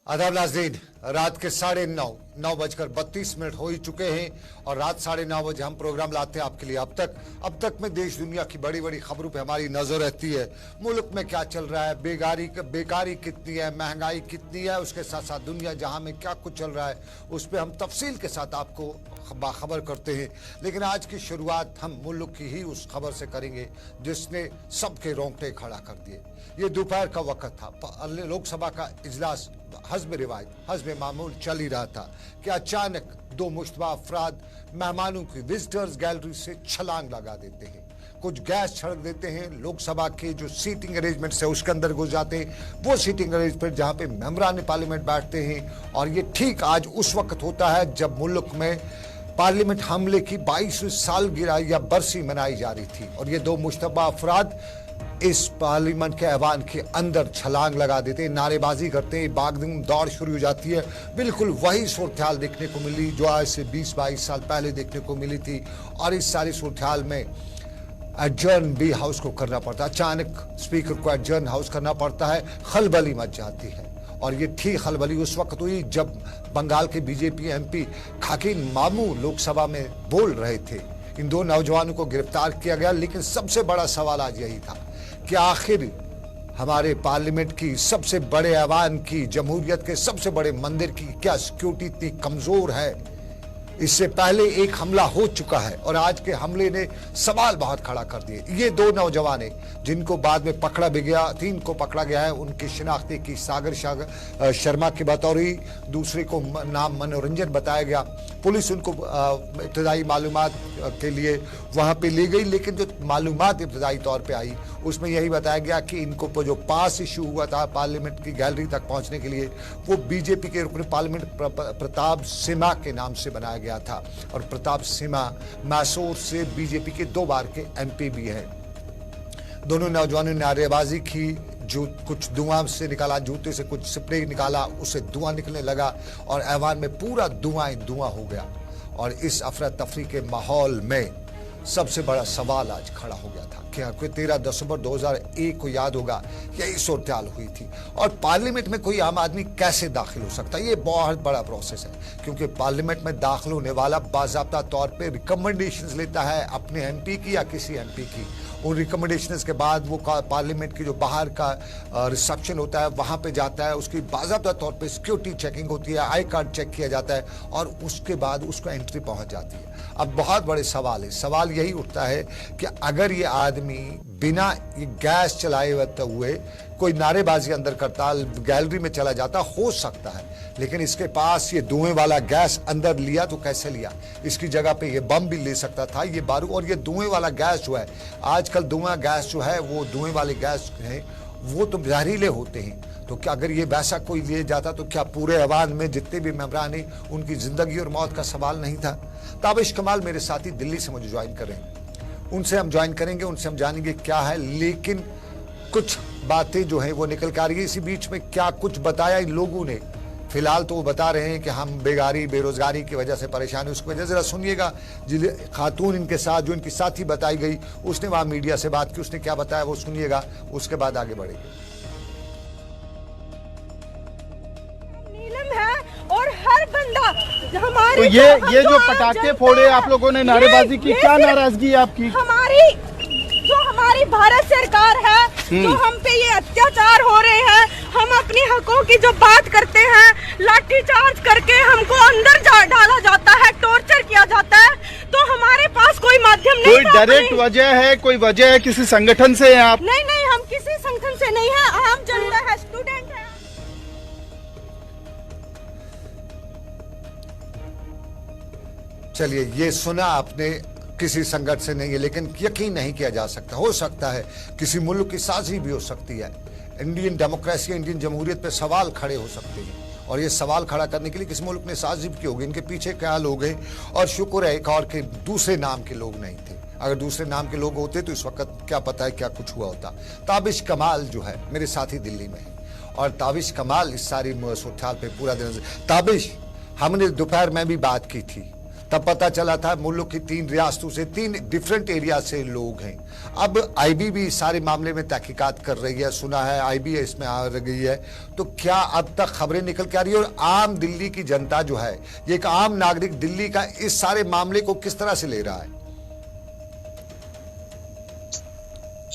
आदाब नाज़रीन, रात के 9:32 हो ही चुके हैं और रात 9:30 बजे हम प्रोग्राम लाते हैं आपके लिए। अब तक में देश दुनिया की बड़ी बड़ी खबरों पे हमारी नजर रहती है। मुल्क में क्या चल रहा है, बेकारी कितनी है, महंगाई कितनी है, उसके साथ साथ दुनिया जहां में क्या कुछ चल रहा है उस पर हम तफसील के साथ आपको बाखबर करते हैं। लेकिन आज की शुरुआत हम मुल्क की ही उस खबर से करेंगे जिसने सबके रोंगटे खड़ा कर दिए। ये दोपहर का वक्त था, लोकसभा का इजलास हस्ब रिवायत हस्ब मामूल चल ही रहा था कि अचानक दो मुश्तबा अफराद मेहमानों की विजिटर्स गैलरी से छलांग लगा देते हैं, कुछ गैस छिड़क देते हैं, लोकसभा के जो सीटिंग अरेंजमेंट है उसके अंदर घुस जाते हैं, वो सीटिंग अरेंजमेंट जहां पे मेंबरान पार्लियामेंट बैठते हैं। और ये ठीक आज उस वक्त होता है जब मुल्क में पार्लियामेंट हमले की 22वीं सालगिरह या बरसी मनाई जा रही थी और ये दो मुश्तबा अफराद इस पार्लियामेंट के ऐवान के अंदर छलांग लगा देते हैं, नारेबाजी करते हैं, बागदम दौड़ शुरू हो जाती है। बिल्कुल वही सूरत देखने को मिली जो आज से 20-22 साल पहले देखने को मिली थी। और इस सारी सूरत में एडजर्न भी हाउस को करना पड़ता है, अचानक स्पीकर को एडजर्न हाउस करना पड़ता है, खलबली मच जाती है। और ये ठीक खलबली उस वक्त हुई जब बंगाल के बीजेपी एमपी खाकिन मामू लोकसभा में बोल रहे थे। इन दो नौजवानों को गिरफ्तार किया गया, लेकिन सबसे बड़ा सवाल आज यही था कि आखिर हमारे पार्लियामेंट की सबसे बड़े ऐवान की, जमहूरियत के सबसे बड़े मंदिर की क्या सिक्योरिटी इतनी कमजोर है। इससे पहले एक हमला हो चुका है और आज के हमले ने सवाल बहुत खड़ा कर दिए। ये दो नौजवान हैं जिनको बाद में पकड़ा भी गया, 3 को पकड़ा गया है। उनकी शिनाख्ती की सागर शर्मा के बतौर, दूसरे को नाम मनोरंजन बताया गया। पुलिस उनको इब्तदाई मालूमात के लिए वहां पे ले गई, लेकिन जो मालूमात इब्तदाई तौर पे आई उसमें यही बताया गया कि इनको जो पास इशू हुआ था पार्लियामेंट की गैलरी तक पहुंचने के लिए वो बीजेपी के रुकन पार्लियामेंट प्रताप सिम्हा के नाम से बनाया गया था। और प्रताप सिम्हा मैसूर से बीजेपी के 2 बार के एमपी भी हैं। दोनों नौजवानों ने नारेबाजी की, जो कुछ धुआं से निकाला, जूते से कुछ स्प्रे निकाला, उससे धुआं निकलने लगा और ऐवान में पूरा धुआं हो गया। और इस अफरा तफरी के माहौल में सबसे बड़ा सवाल आज खड़ा हो गया था कि 13 दिसंबर 2001 को याद होगा यही सूरत हुई थी। और पार्लियामेंट में कोई आम आदमी कैसे दाखिल हो सकता है, ये बहुत बड़ा प्रोसेस है, क्योंकि पार्लियामेंट में दाखिल होने वाला बाज़ाब्ता तौर पे रिकमेंडेशंस लेता है अपने एमपी की या किसी एमपी की। उन रिकमेंडेशंस के बाद वो पार्लियामेंट की जो बाहर का रिसेप्शन होता है वहाँ पे जाता है, उसकी बाज़ाब्ता तौर पे सिक्योरिटी चेकिंग होती है, आई कार्ड चेक किया जाता है और उसके बाद उसको एंट्री पहुँच जाती है। अब बहुत बड़े सवाल है, सवाल यही उठता है कि अगर ये आदमी बिना ये गैस चलाए हुए कोई नारेबाजी अंदर करता, गैलरी में चला जाता, हो सकता है, लेकिन इसके पास ये धुएं वाला गैस अंदर लिया तो कैसे लिया? इसकी जगह पे ये बम भी ले सकता था, ये बारूद। और ये धुएं वाला गैस जो है, आजकल धुआं गैस जो है वो धुएं वाले गैस हैं वो तो जहरीले होते हैं। तो क्या अगर ये वैसा कोई ले जाता तो क्या पूरे ऐवान में जितने भी मेंबरान हैं उनकी जिंदगी और मौत का सवाल नहीं था? ताबिश कमाल मेरे साथी दिल्ली से मुझे ज्वाइन कर रहे हैं, उनसे हम ज्वाइन करेंगे, उनसे हम जानेंगे क्या है। लेकिन कुछ बातें जो है वो निकल के आ रही है। इसी बीच में क्या कुछ बताया इन लोगों ने? फिलहाल तो वो बता रहे हैं कि हम बेरोजगारी की वजह से परेशान है। उसकी वजह जरा सुनिएगा। जिस खातून इनके साथ जो इनकी साथी बताई गई उसने वहां मीडिया से बात की, उसने क्या बताया वो सुनिएगा, उसके बाद आगे बढ़ेंगे। और हर बंदा हमारे तो ये जो पटाखे फोड़े आप लोगों ने, नारेबाजी की, क्या नाराजगी है आपकी? हमारी भारत सरकार है जो हम पे ये अत्याचार हो रहे हैं, हम अपने हकों की जो बात करते हैं लाठीचार्ज करके हमको अंदर डाला जाता है, टॉर्चर किया जाता है, तो हमारे पास कोई माध्यम नहीं। कोई डायरेक्ट वजह है, कोई वजह है किसी संगठन से हैं आप? नहीं, हम किसी संगठन से नहीं है, आम जनता है, स्टूडेंट है। चलिए, ये सुना आपने, किसी संगठन से नहीं है, लेकिन यकीन नहीं किया जा सकता। हो सकता है किसी मुल्क की साजिश भी हो सकती है। इंडियन डेमोक्रेसी, इंडियन जमहूरियत पे सवाल खड़े हो सकते हैं और ये सवाल खड़ा करने के लिए किसी मुल्क ने साजिश की होगी। इनके पीछे क्या लोग हैं? और शुक्र है एक और के दूसरे नाम के लोग नहीं थे। अगर दूसरे नाम के लोग होते तो इस वक्त क्या पता है क्या कुछ हुआ होता। ताबिश कमाल जो है मेरे साथी दिल्ली में है और ताबिश कमाल इस सारी सूरत पे पूरा दिन। ताबिश, हमने दोपहर में भी बात की थी, तब पता चला था मुल्क की 3 रियासतों से 3 डिफरेंट एरिया से लोग हैं। अब आईबी भी सारे मामले में तहकीकात कर रही है, सुना है आईबी इसमें आ गई है। तो क्या अब तक खबरें निकल के आ रही है और आम दिल्ली की जनता जो है, ये एक आम नागरिक दिल्ली का इस सारे मामले को किस तरह से ले रहा है?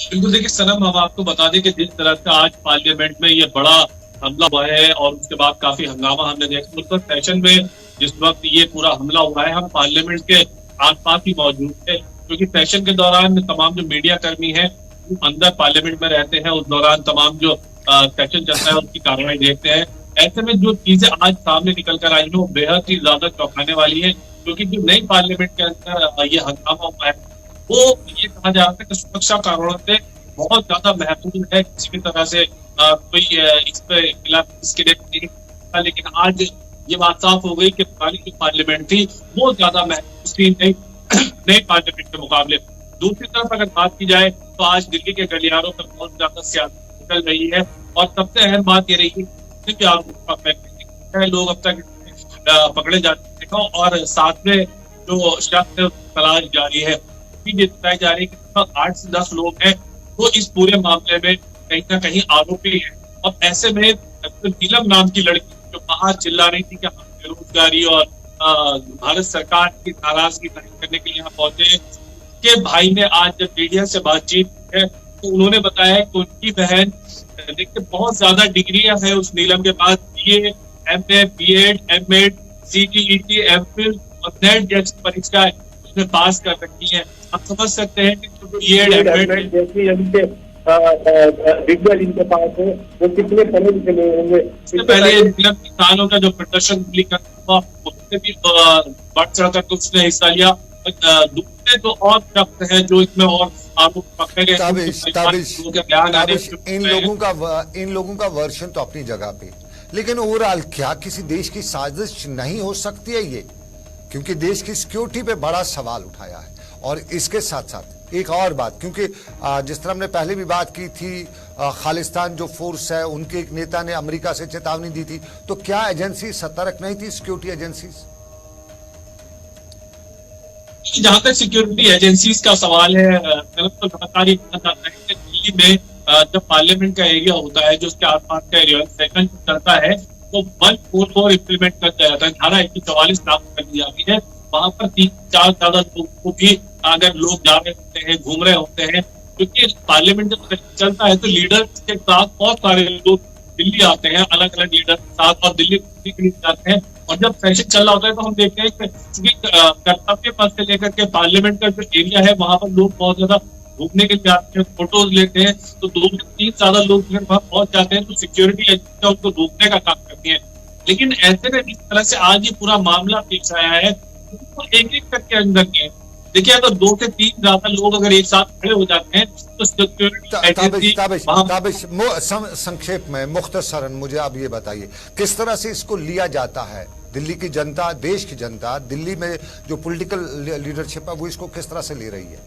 बिल्कुल, देखिए सनम, हम आपको बता दें कि जिस तरह से आज पार्लियामेंट में ये बड़ा हमला हुआ है और उसके बाद काफी हंगामा हमने देखा, मतलब सेशन में जिस वक्त ये पूरा हमला हुआ है हम पार्लियामेंट के आसपास ही मौजूद थे, क्योंकि सेशन के दौरान तमाम जो मीडिया कर्मी है अंदर पार्लियामेंट में रहते हैं, उस दौरान तमाम जो सेशन चलता है उसकी कार्रवाई देखते हैं। ऐसे में जो चीजें आज सामने निकल कर आई है वो बेहद ही ज्यादा चौंकाने वाली है, क्योंकि जो नई पार्लियामेंट के अंदर ये हंगामा हुआ है वो ये कहा जा रहा है कि सुरक्षा कारणों से बहुत ज्यादा महत्वपूर्ण है, किसी भी तरह से कोई इस पे खिलाफ इसके लिए नहीं था। लेकिन आज ये बात साफ हो गई कि पुरानी जो पार्लियामेंट थी वो ज्यादा महत्वपूर्ण नई पार्लियामेंट के मुकाबले। दूसरी तरफ अगर बात की जाए तो आज दिल्ली के गलियारों पर बहुत ज्यादा सियासत निकल रही है और सबसे अहम बात ये रही है लोग अब तक पकड़े जाते हैं और साथ में जो शख्स तलाश जारी है, ये बताई जा रही है कि 8 से 10 लोग हैं वो इस पूरे मामले में कहीं ना कहीं आरोपी है। और ऐसे में नीलम नाम की लड़की जो बाहर चिल्ला रही थी कि हम बेरोजगारी और भारत सरकार की नाराजगी जाहिर करने के लिए यहाँ पहुंचे, के भाई ने आज जब मीडिया से बातचीत है तो उन्होंने बताया कि उनकी बहन देखिए बहुत ज्यादा डिग्रियां है उस नीलम के पास, BA, MA, BEd, MAd, CTET, MPhil और नेट जैसी परीक्षाएं उसने पास कर रखी है। आप समझ सकते हैं कि जैसी डिग्री इनके पास है वो कितने पढ़े लिखे लोग होंगे। इससे पहले किसानों का जो प्रदर्शन दिल्ली का हुआ उससे भी बढ़ चढ़कर उसने हिस्सा लिया। दूसरे तो और शख्स है जो इसमें और आरोप पकड़े गए। इन लोगों का वर्षन तो अपनी जगह पे, लेकिन ओवरऑल क्या किसी देश की साजिश नहीं हो सकती है ये? क्योंकि देश की सिक्योरिटी पे बड़ा सवाल उठाया है। और इसके साथ साथ एक और बात, क्योंकि जिस तरह हमने पहले भी बात की थी, खालिस्तान जो फोर्स है उनके एक नेता ने अमेरिका से चेतावनी दी थी, तो क्या एजेंसी सतर्क नहीं थी, सिक्योरिटी एजेंसीज? जहां तक सिक्योरिटी एजेंसीज का सवाल है, तो जानकारी दिल्ली में जब पार्लियामेंट का एरिया होता है जो उसके आसपास का एरिया सेशन चलता है तो 144 इम्प्लीमेंट कर दिया जाता है, धारा 144 लागू कर दी जाती है। वहां पर 3-4 ज्यादा लोग को भी अगर लोग जा रहे होते हैं, घूम रहे होते हैं, क्योंकि पार्लियामेंट जब चलता है तो लीडर के साथ बहुत सारे लोग दिल्ली आते हैं, अलग अलग लीडर के साथ, और दिल्ली के लिए जाते हैं। और जब सेशन चल रहा होता है तो हम देखते हैं कि कर्तव्य पथ से लेकर के पार्लियामेंट का जो एरिया है वहां पर लोग बहुत ज्यादा घूमने के लिए आते हैं, फोटोज लेते हैं। तो 2 से 3 ज्यादा लोग अगर वहां पहुंच जाते हैं तो सिक्योरिटी एजेंसी उनको रोकने का काम करती है। लेकिन ऐसे में जिस तरह से आज ये पूरा मामला पेश आया है तो एक करके अंदर नहीं है। देखिए, अगर 2 से 3 ज्यादा लोग अगर एक साथ खड़े हो जाते हैं तो ताबिश संक्षेप में मुख्तसरन मुझे आप ये बताइए किस तरह से इसको लिया जाता है? दिल्ली की जनता, देश की जनता, दिल्ली में जो पॉलिटिकल लीडरशिप है वो इसको किस तरह से ले रही है?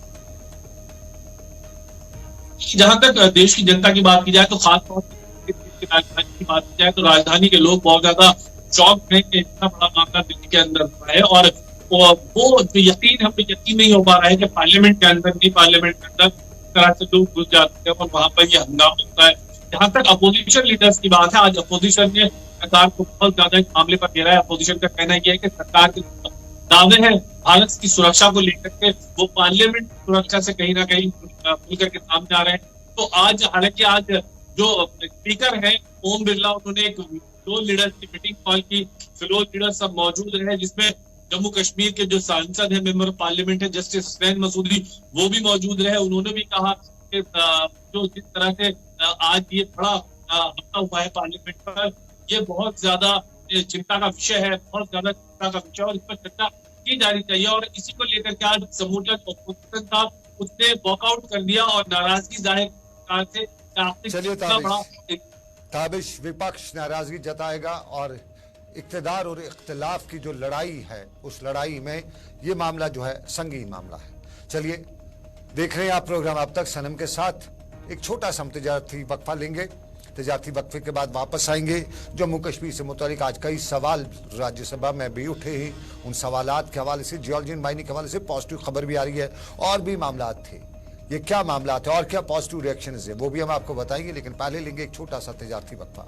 जहां तक देश की जनता की बात की जाए तो खासतौर पर राजधानी की बात की जाए तो राजधानी के लोग बहुत ज्यादा शॉक है कि इतना बड़ा मामला दिल्ली के अंदर हुआ है। और वो जो यकीन नहीं हो पा रहा है कि पार्लियामेंट के अंदर नहीं, पार्लियामेंट के अंदर तरह से लोग घुस जाते हैं और वहां पर ये हंगामा होता है। जहां तक अपोजिशन लीडर्स की बात है, आज अपोजिशन ने सरकार को बहुत ज्यादा इस मामले पर घेरा है। अपोजिशन का कहना यह है कि सरकार के दावे हैं भारत की सुरक्षा को लेकर के वो पार्लियामेंट सुरक्षा से कहीं ना कहीं खुल करके सामने आ रहे हैं। तो आज हालांकि आज जो स्पीकर है ओम बिरला, उन्होंने एक 2 लीडर्स की मीटिंग कॉल की, फिरोज लीडर सब मौजूद रहे, जिसमें जम्मू कश्मीर के जो सांसद है, मेंबर ऑफ पार्लियामेंट है जस्टिस हुसैन मसूदी, वो भी मौजूद रहे। उन्होंने भी कहा कि जो जिस तरह से आज ये बड़ा हमला हुआ है पार्लियामेंट पर, ये बहुत ज्यादा चिंता का विषय है, बहुत ज्यादा चिंता का विषय, और इस पर चर्चा की जानी चाहिए। और इसी को लेकर के आज समूचा ऑपोजिशन था उसने वॉकआउट कर दिया और नाराजगी जाहिर से। चलिए ताबिश, विपक्ष नाराजगी जताएगा और इक्तदार और इख्तिलाफ की जो लड़ाई है उस लड़ाई में ये मामला जो है संगीन मामला है। चलिए देख रहे हैं आप प्रोग्राम अब तक सनम के साथ। एक छोटा सा तजारती वक्फा लेंगे, तजारती वक्फे के बाद वापस आएंगे। जम्मू कश्मीर से मुतालिक आज कई सवाल राज्यसभा में भी उठे हैं, उन सवालात के हवाले से, जियोलॉजी माइनिंग के हवाले से पॉजिटिव खबर भी आ रही है। और भी मामला थे, ये क्या मामला थे और क्या पॉजिटिव रिएक्शन है वो भी हम आपको बताएंगे, लेकिन पहले लेंगे एक छोटा सा तजारती वक्फा।